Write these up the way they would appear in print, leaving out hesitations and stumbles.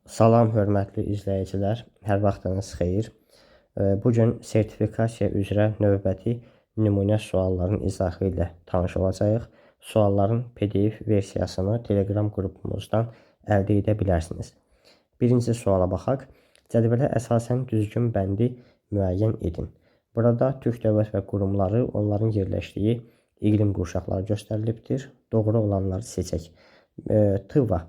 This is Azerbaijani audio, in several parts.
Salam, hörmətli izləyicilər, hər vaxtınız xeyir. Bugün sertifikasiya üzrə növbəti nümunə sualların izahı ilə tanış olacağıq. Sualların PDF versiyasını Telegram qrupumuzdan əldə edə bilərsiniz. Birinci suala baxaq. Cədvələ əsasən düzgün bəndi müəyyən edin. Burada Türk dövlət və qurumları, onların yerləşdiyi iqlim qurşaqları göstərilibdir. Doğru olanları seçək. Tıva.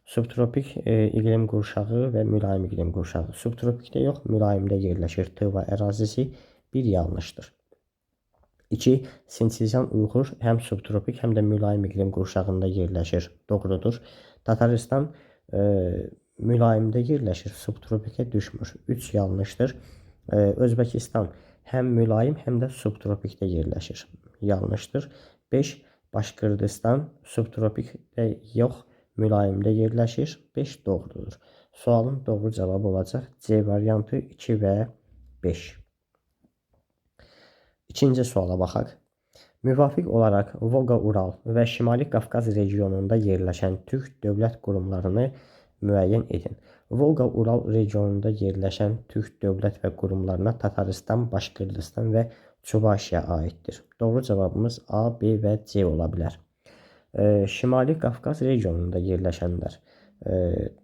Subtropik iqlim qurşağı və mülayim iqlim qurşağı. Subtropikdə yox, mülayimdə yerləşir Tıva ərazisi. Bir yanlışdır. 2. Sinçizyan Uyğur həm subtropik, həm də mülayim iqlim qurşağında yerləşir. Doğrudur. Tataristan mülayimdə yerləşir, subtropikə düşmür. 3 yanlışdır. Özbəkistan həm mülayim, həm də subtropikdə yerləşir. Yanlışdır. 5. Başqırdistan subtropikdə yox, mülayimdə yerləşir. 5 doğrudur. Sualın doğru cavabı olacaq C variantı 2 və 5. İkinci suala baxaq. Müvafiq olaraq Volqa-Ural və Şimali Qafqaz regionunda yerləşən türk dövlət qurumlarını müəyyən edin. Volqa-Ural regionunda yerləşən türk dövlət və qurumlarına Tataristan, Başqırdistan və Çuvaşiya aiddir. Doğru cavabımız A, B və C ola bilər. Şimali Qafqaz regionunda yerləşənlər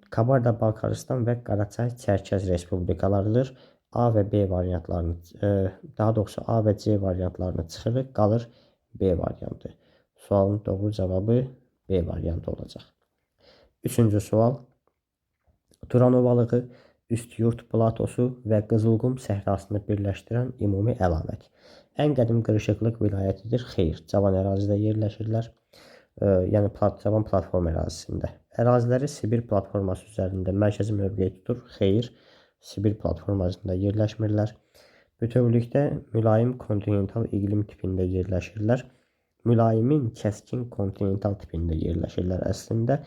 Kabarda-Balqaristan və Qaraçay-Çərkəz respublikalarıdır. A və B variantlarını, daha doğrusu A və C variantlarını çıxırıq, qalır B variantı. Sualın doğru cavabı B variantı olacaq. Üçüncü sual. Turanovalığı, Üstyurt platosu və Qızılqum səhrasını birləşdirən ümumi əlamət. Ən qədim qırışıqlıq vilayətidir. Xeyr, cavan ərazidə yerləşirlər. Yəni cavan platform ərazisində. Əraziləri Sibir platforması üzərində mərkəzi mövqeyi tutur. Xeyr, Sibir platformasında yerləşmirlər. Bütövlükdə mülayim kontinental iqlim tipində yerləşirlər. Mülayimin kəskin kontinental tipində yerləşirlər əslində.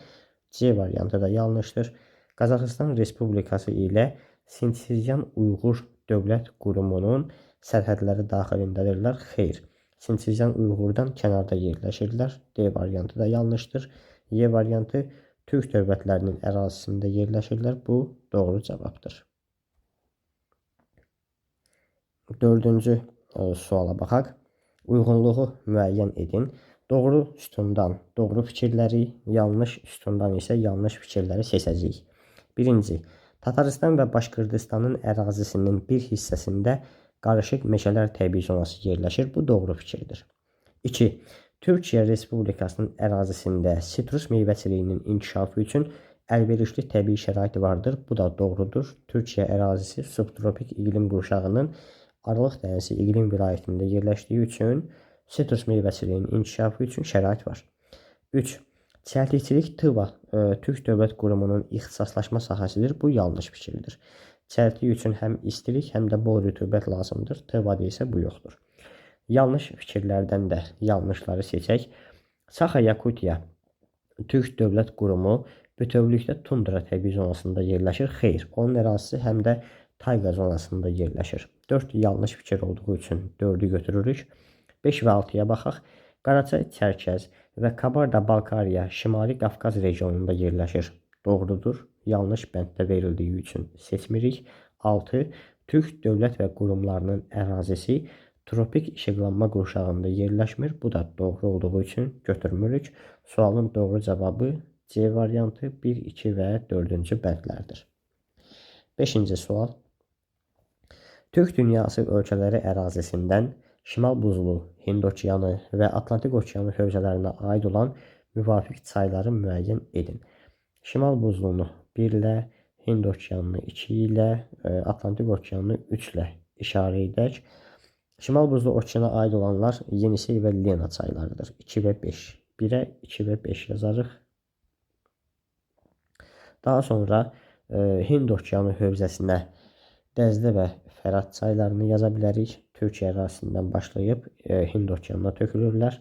C variantı da yanlışdır. Qazaxıstan Respublikası ilə Sinçizyan Uyğur Dövlət Qurumunun sərhədləri daxilindədirlər. Xeyr. Sinçizyan Uyğurdan kənarda yerləşirlər. D variantı da yanlışdır. Y variantı Türk dövlətlərinin ərazisində yerləşirlər. Bu doğru cavabdır. Dördüncü suala baxaq. Uyğunluğu müəyyən edin. Doğru sütundan doğru fikirləri, yanlış sütundan isə yanlış fikirləri seçəcəyik. Birinci. Tataristan və Başqırdistanın ərazisinin bir hissəsində qarışıq meşələr təbii zonası yerləşir. Bu doğru fikirdir. 2. Türkiyə Respublikasının ərazisində sitrus meyvəçiliyinin inkişafı üçün əlverişli təbii şərait vardır. Bu da doğrudur. Türkiyə ərazisi subtropik iqlim qurşağının Aralıq dənəsi iqlim vilayətində yerləşdiyi üçün sitrus meyvəçiliyinin inkişafı üçün şərait var. 3. Çəltikçilik Tıva Türk Dövlət Qurumunun ixtisaslaşma sahəsidir. Bu yanlış fikirdir. Çəltik üçün həm istilik, həm də bol rütubət lazımdır. Tıvada isə bu yoxdur. Yanlış fikirlərdən də yanlışları seçək. Saxa-Yakutiya Türk Dövlət Qurumu bütövlükdə tundra təbii zonasında yerləşir. Xeyr, onun ərazisi həm də tayqa zonasında yerləşir. 4 yanlış fikir olduğu üçün 4'ü götürürük. 5 və 6'ya baxaq. Qaraçay-Çərkəz və Kabarda-Balqariya Şimali Qafqaz regionunda yerləşir. Doğrudur. Yanlış bənddə verildiyi üçün seçmirik. 6. Türk dövlət və qurumlarının ərazisi tropik işıqlanma qurşağında yerləşmir. Bu da doğru olduğu üçün götürmürük. Sualın doğru cavabı C variantı 1, 2 və 4-cü bəndlərdir. 5-ci sual. Türk dünyası ölkələri ərazisindən Şimal Buzlu, Hind okeanı və Atlantik okeanı hövzələrinə aid olan müvafiq çayları müəyyən edin. Şimal Buzlunu 1 ilə, Hind okeanını 2 ilə, Atlantik okeanını 3 ilə işarə edək. Şimal Buzlu okeana aid olanlar Yenisey və Lena çaylarıdır. 2 və 5. 1'ə 2 və 5 yazarıq. Daha sonra Hind okeanı hövzəsinə Dəzdə və Fərat çaylarını yaza bilərik. Türkiyə ərazisindən başlayıb Hind okeanına tökülürlər.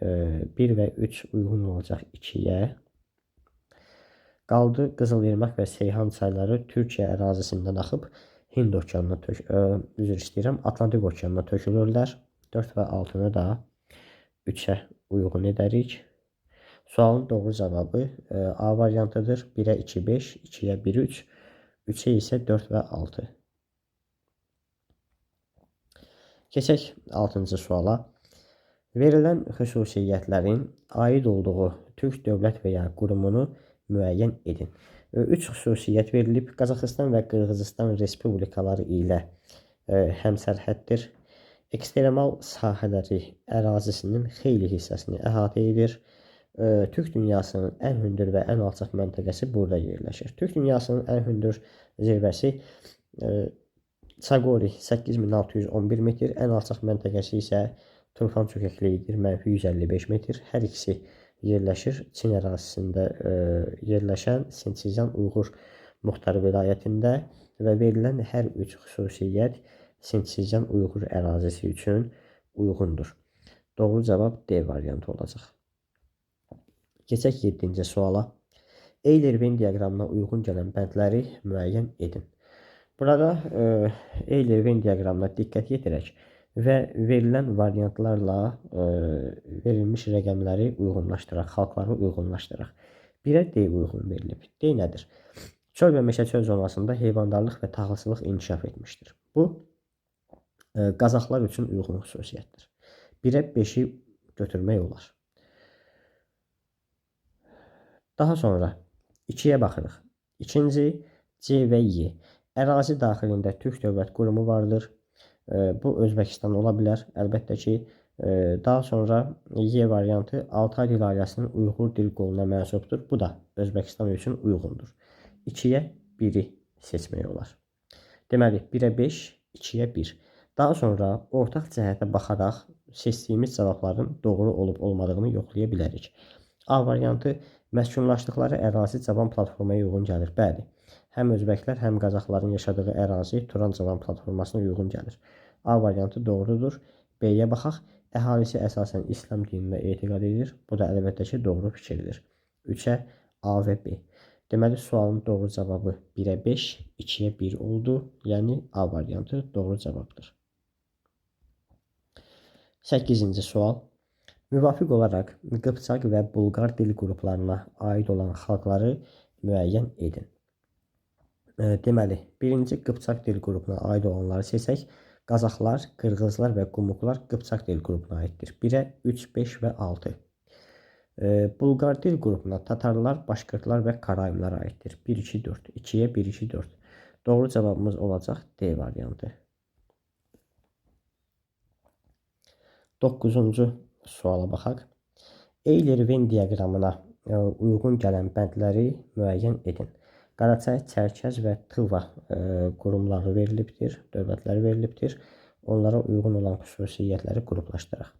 1 və 3 uyğun olacaq 2'yə. Qaldı Qızılırmaq və Seyhan çayları Türkiyə ərazisindən axıb Hind okeanına Atlantik okeanına tökülürlər. 4 və 6'nı da 3'ə uyğun edərik. Sualın doğru cavabı A variantıdır. 1'ə 2, 5, 2'yə 1, 3, 3'ə isə 4 və 6. Keçək 6-cı suala. Verilən xüsusiyyətlərin aid olduğu türk dövlət və ya qurumunu müəyyən edin. 3 xüsusiyyət verilib. Qazaxıstan və Qırğızistan respublikaları ilə həmsərhəddir. Ekstremal sahələri ərazisinin xeyli hissəsini əhatə edir. Türk dünyasının ən hündür və ən alçaq məntəqəsi burada yerləşir. Türk dünyasının ən hündür zirvəsi Çaqori 8611 metr, ən alçaq məntəqəsi isə Turfan çökəkliyidir, -155 metr. Hər ikisi yerləşir Çin ərazisində yerləşən Sinçijan Uyğur Muxtar vilayətində və verilən hər üç xüsusiyyət Sinçijan Uyğur ərazisi üçün uyğundur. Doğru cavab D variantı olacaq. Keçək 7-ci suala. Euler-Venn diaqramına uyğun gələn bəndləri müəyyən edin. Burada Euler-Venn diaqramına diqqət yetirək və verilən variantlarla verilmiş rəqəmləri uyğunlaşdıraq, xalqları uyğunlaşdıraq. 1-ə D uyğun verilib. D nədir? Çöl və meşə-çöl zonasında heyvandarlıq və taxılçılıq inkişaf etmişdir. Bu, Qazaxlar üçün uyğun xüsusiyyətdir. 1-ə 5-i götürmək olar. Daha sonra 2'ye baxırıq. İkinci C və Y. Ərazi daxilində Türk Dövlət Qurumu vardır. Bu Özbəkistan ola bilər. Əlbəttə ki, daha sonra Y variantı Altay dil ailəsinin Uyğur dil qoluna mənsubdur. Bu da Özbəkistan üçün uyğundur. 2'ye 1'i seçmək olar. Deməli 1'ə 5, 2'ye 1. Daha sonra ortaq cəhətə baxaraq seçdiyimiz cavabların doğru olub olmadığını yoxlaya bilərik. A variantı məskunlaşdıqları ərazi Cavan platformaya uyğun gəlir. Bəli, həm özbəklər, həm qazaxların yaşadığı ərazi Turan Cavan platformasına uyğun gəlir. A variantı doğrudur. B-yə baxaq. Əhalisi əsasən İslam dininə etiqad edir. Bu da əlbəttə ki, doğru fikirdir. 3'ə A və B. Deməli, sualın doğru cavabı 1'ə 5, 2'yə 1 oldu. Yəni, A variantı doğru cavabdır. 8-ci sual. Müvafiq olaraq Qıpçaq və Bulqar dil qruplarına aid olan xalqları müəyyən edin. Deməli, birinci Qıpçaq dil qrupuna aid olanları seçək. Qazaxlar, Qırğızlar və Qumuqlar Qıpçaq dil qrupuna aiddir. 1'ə 3, 5 və 6. Bulqar dil qrupuna Tatarlar, Başqırtlar və Karayimlər aiddir. 1, 2, 4. 2'yə 1, 2, 4. Doğru cavabımız olacaq D variantı. 9-cu suala baxaq. Euler-Venn diaqramına uyğun gələn bəndləri müəyyən edin. Qaraçay, Çərkəz və Tıva qurumları verilibdir, dövlətləri verilibdir. Onlara uyğun olan xüsusiyyətləri qruplaşdıraq.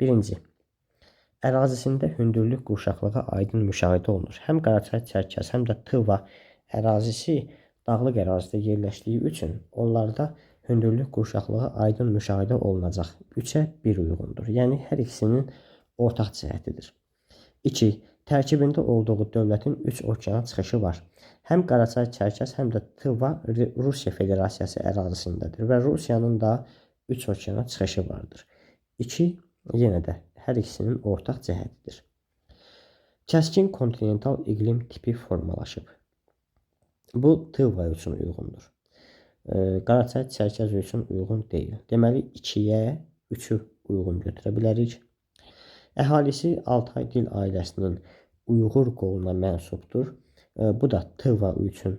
Birinci, ərazisində hündürlük qurşaqlığı aydın müşahidə olunur. Həm Qaraçay, Çərkəz, həm də Tıva ərazisi dağlıq ərazidə yerləşdiyi üçün onlarda hündürlük qurşaqlığı aydın müşahidə olunacaq. 3'ə 1 uyğundur. Yəni, hər ikisinin ortaq cəhətidir. 2. Tərkibində olduğu dövlətin 3 okeana çıxışı var. Həm Qaraçay, Çərkəz, həm də Tıva Rusiya Federasiyası ərazisindədir və Rusiyanın da 3 okeana çıxışı vardır. 2. Yenə də hər ikisinin ortaq cəhətidir. Kəskin kontinental iqlim tipi formalaşıb. Bu, Tıva üçün uyğundur. Qaraçay, Çərkəz üçün uyğun deyil. Deməli, 2'yə 3'ü uyğun götürə bilərik. Əhalisi Altay dil ailəsinin Uyğur qoluna mənsubdur. Bu da Tıva üçün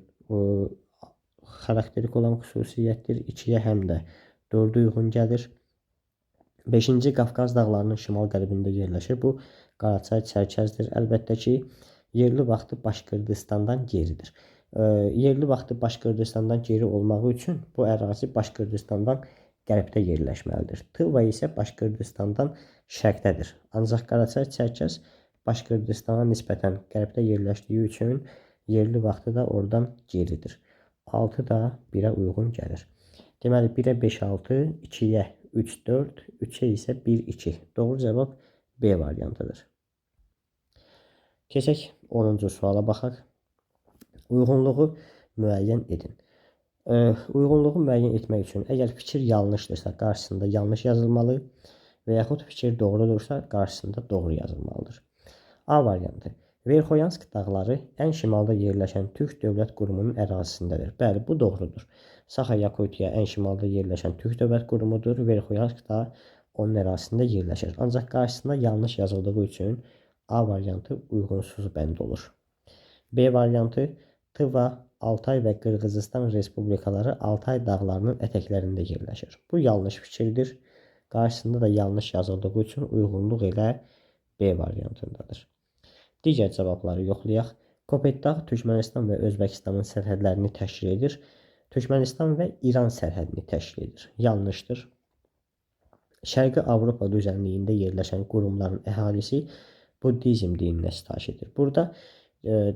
xarakterik olan xüsusiyyətdir. 2'yə həm də 4 uyğun gəlir. 5-ci Qafqaz dağlarının şimal-qərbində yerləşir. Bu, Qaraçay, Çərkəzdir. Əlbəttə ki, yerli vaxtı Başqırdistandan geridir. Yerli vaxtı Başqırdistandan geri olmağı üçün bu ərazi Başqırdistandan qərbdə yerləşməlidir. Tıva isə Başqırdistandan şərqdədir. Ancaq Qaraçay, Çərkəz Başqırdistana nisbətən qərbdə yerləşdiyi üçün yerli vaxtı da oradan geridir. 6 da 1'ə uyğun gəlir. Deməli, 1'ə 5, 6, 2'yə 3, 4, 3'ə isə 1, 2. Doğru cavab B variantıdır. Keçək 10-cu suala baxaq. Uyğunluğu müəyyən edin. Uyğunluğu müəyyən etmək üçün əgər fikir yanlışdırsa qarşısında yanlış yazılmalı və yaxud fikir doğrudursa qarşısında doğru yazılmalıdır. A variantı. Verxoyansk dağları ən şimalda yerləşən Türk dövlət qurumunun ərazisindədir. Bəli, bu doğrudur. Saxa-Yakutiya ən şimalda yerləşən Türk dövlət qurumudur. Verxoyansk da onun ərazisində yerləşir. Ancaq qarşısında yanlış yazıldığı üçün A variantı uyğunsuz bənd olur. B variantı. Tıva, Altay və Qırğızistan respublikaları Altay dağlarının ətəklərində yerləşir. Bu yanlış fikirdir. Qarşısında da yanlış yazıldığı üçün uyğunluq elə B variantındadır. Digər cavabları yoxlayaq. Kopet dağ Türkmənistan və Özbəkistanın sərhədlərini təşkil edir. Türkmənistan və İran sərhədini təşkil edir. Yanlışdır. Şərqi Avropa düzənliyində yerləşən qurumların əhalisi Buddizm dininə sitayiş edir. Burada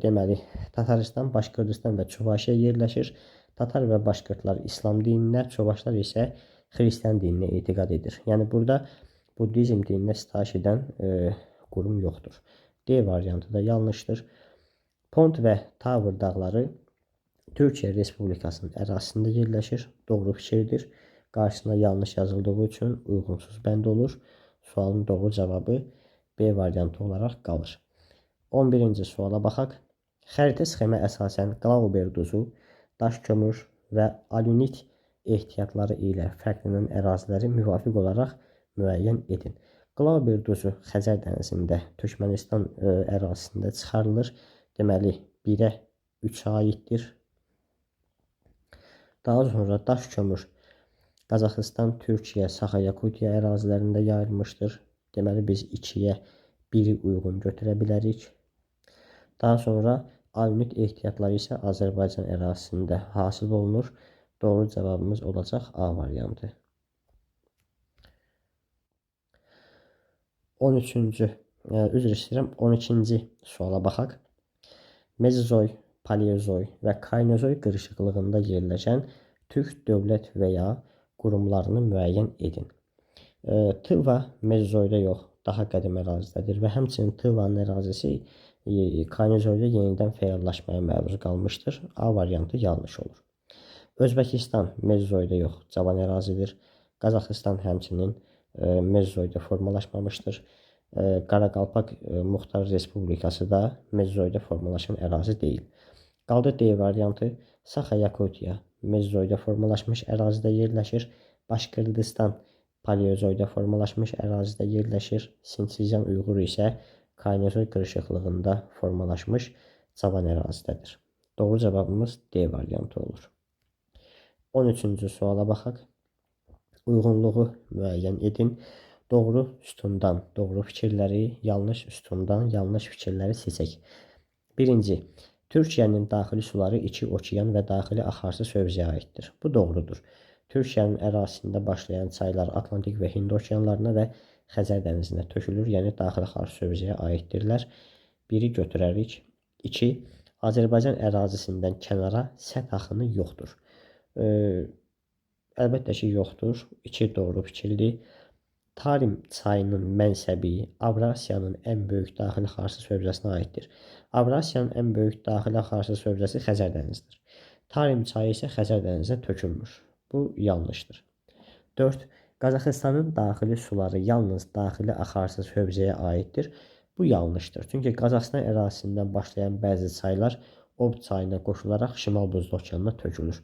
deməli Tataristan, Başqırdistan və Çuvaşiya yerləşir. Tatar və Başqırtlar İslam dininə, Çuvaşlar isə Xristian dininə etiqad edir. Yəni burada Buddizm dininə sitayiş edən qurum yoxdur. D variantı da yanlışdır. Pont və Tavr dağları Türkiyə Respublikasının ərazisində yerləşir. Doğru fikirdir. Qarşısında yanlış yazıldığı üçün uyğunsuz bənd olur. Sualın doğru cavabı B variantı olaraq qalır. 11-ci suala baxaq. Xəritə sxemə əsasən Glauber duzu, daş kömür və alunit ehtiyatları ilə fərqlənən əraziləri müvafiq olaraq müəyyən edin. Glauber duzu Xəzər dənizində Türkmənistan ərazisində çıxarılır. Deməli 1-ə 3-ə aiddir. Daha sonra daş kömür Qazaxıstan, Türkiyə, Saxa-Yakutiya ərazilərində yayılmışdır. Deməli biz 2-yə 1-i uyğun götürə bilərik. Daha sonra alunit ehtiyatları isə Azərbaycan ərazisində hasil olunur. Doğru cavabımız olacaq A variantı. 12-ci suala baxaq. Mezozoy, Paleozoy və Kaynozoy qırışıqlığında yerləşən Türk dövlət və ya qurumlarını müəyyən edin. Tıva Mezozoyda yox, daha qədim ərazidədir və həmçinin Tıvanın ərazisi Kaynozoyda yenidən fəallaşmaya məruz qalmışdır. A variantı yanlış olur. Özbəkistan Mezozoyda yox, cavan ərazidir. Qazaxıstan həmçinin Mezozoyda formalaşmamışdır. Qaraqalpaq Muxtar Respublikası da Mezozoyda formalaşan ərazi deyil. Qaldı D variantı. Saxa-Yakutiya Mezozoyda formalaşmış ərazidə yerləşir. Başqırdistan Paleozoyda formalaşmış ərazidə yerləşir. Sinsijan Uyğur isə Kaynozoy qırışıqlığında formalaşmış cavan ərazidədir. Doğru cavabımız D variantı olur. 13-cü suala baxaq. Uyğunluğu müəyyən edin. Doğru sütundan doğru fikirləri, yanlış sütundan yanlış fikirləri seçək. 1-ci. Türkiyənin daxili suları İki okean və daxili axarsız hövzəyə aiddir. Bu doğrudur. Türkiyənin ərazisində başlayan çaylar Atlantik və Hind okeanlarına və Xəzər dənizinə tökülür, yəni daxili axarsız hövzəyə aiddirlər. 1-i götürərik. 2. Azərbaycan ərazisindən kənara səth axını yoxdur. Əlbəttə ki, yoxdur. 2 doğru fikirdir. Tarim çayının mənsəbi Avrasiyanın ən böyük daxili axarsız hövzəsinə aiddir. Avrasiyanın ən böyük daxili axarsız hövzəsi Xəzər dənizidir. Tarim çayı isə Xəzər dənizinə tökülmür. Bu yanlışdır. 4. Qazaxıstanın daxili suları yalnız daxili axarsız hövzəyə aiddir. Bu yanlışdır. Çünki Qazaxıstan ərazisindən başlayan bəzi çaylar Ob çayına qoşularaq Şimal Buzlu okeanına tökülür.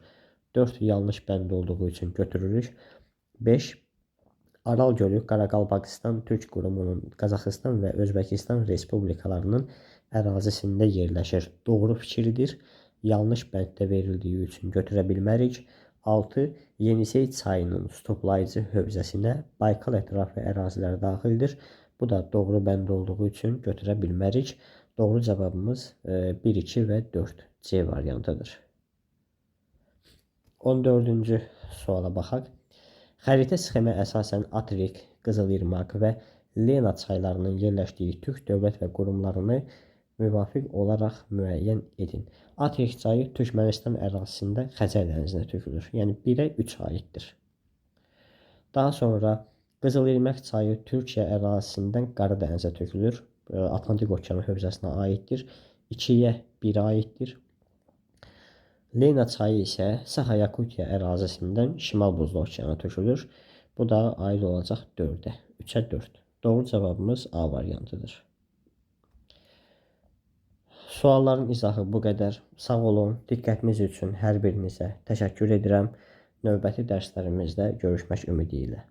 4 yanlış bənd olduğu üçün götürürük. 5. Aral gölü Qaraqalpaqistan Türk qurumunun Qazaxıstan və Özbəkistan respublikalarının ərazisində yerləşir. Doğru fikirdir. Yanlış bənddə verildiyi üçün götürə bilmərik. 6. Yenisey çayının stoplayıcı hövzəsinə Baykal ətrafı ərazilər daxildir. Bu da doğru bənd olduğu üçün götürə bilmərik. Doğru cavabımız 1, 2 və 4 C variantıdır. 14-cü suala baxaq. Xəritə sxemə əsasən Atrik, Qızılırmaq və Lena çaylarının yerləşdiyi Türk dövlət və qurumlarını müvafiq olaraq müəyyən edin. Atrik çayı Türkmənistan ərazisində Xəzər dənizinə tökülür. Yəni 1-ə 3 aiddir. Daha sonra Qızılırmaq çayı Türkiyə ərazisindən Qara dənizə tökülür. Atlantik okeanı hövzəsinə aiddir. 2-yə 1 aiddir. Lena çayı isə Saxa-Yakutiya ərazisindən Şimal Buzlu okeana tökülür. Bu da aid olacaq 4-ə. 3-ə 4. Doğru cavabımız A variantıdır. Sualların izahı bu qədər. Sağ olun. Diqqətiniz üçün hər birinizə təşəkkür edirəm. Növbəti dərslərimizdə görüşmək ümidi ilə.